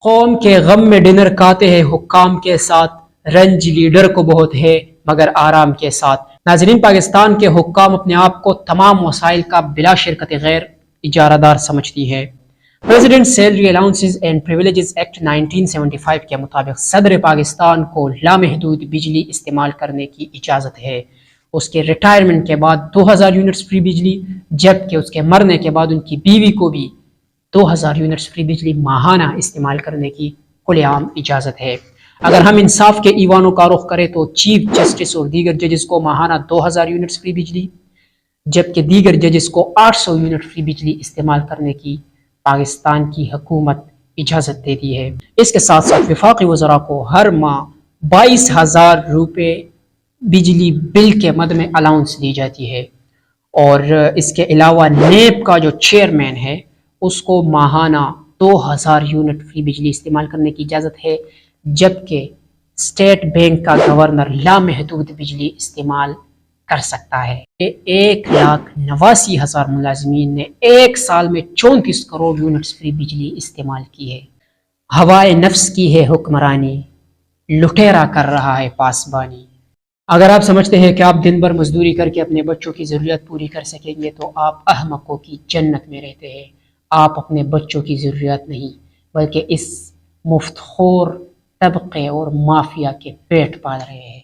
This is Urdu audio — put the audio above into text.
قوم کے غم میں ڈنر کھاتے ہیں حکام کے ساتھ، رنج لیڈر کو بہت ہے مگر آرام کے ساتھ۔ ناظرین، پاکستان کے حکام اپنے آپ کو تمام وسائل کا بلا شرکت غیر اجارہ دار سمجھتی ہے۔ President salary allowances and privileges act 1975 کے مطابق صدر پاکستان کو لامحدود بجلی استعمال کرنے کی اجازت ہے۔ اس کے ریٹائرمنٹ کے بعد 2000 یونٹس فری بجلی، جبکہ اس کے مرنے کے بعد ان کی بیوی کو بھی 2000 یونٹس فری بجلی ماہانہ استعمال کرنے کی کھلے عام اجازت ہے۔ اگر ہم انصاف کے ایوانوں کا رخ کریں تو چیف جسٹس اور دیگر ججز کو ماہانہ 2000 یونٹس فری بجلی، جبکہ دیگر ججز کو 800 یونٹ فری بجلی استعمال کرنے کی پاکستان کی حکومت اجازت دیتی ہے۔ اس کے ساتھ ساتھ وفاقی وزراء کو ہر ماہ 22,000 روپے بجلی بل کے مد میں الاؤنس دی جاتی ہے، اور اس کے علاوہ نیب کا جو چیئرمین ہے اس کو ماہانہ 2000 یونٹ فری بجلی استعمال کرنے کی اجازت ہے، جبکہ اسٹیٹ بینک کا گورنر لامحدود بجلی استعمال کر سکتا ہے۔ 1,89,000 ملازمین نے ایک سال میں 34 کروڑ یونٹس فری بجلی استعمال کی ہے۔ ہوائے نفس کی ہے حکمرانی، لٹیرا کر رہا ہے پاسبانی۔ اگر آپ سمجھتے ہیں کہ آپ دن بھر مزدوری کر کے اپنے بچوں کی ضرورت پوری کر سکیں گے تو آپ احمقوں کی جنت میں رہتے ہیں۔ آپ اپنے بچوں کی ضرورت نہیں بلکہ اس مفت خور طبقے اور مافیا کے پیٹ پال رہے ہیں۔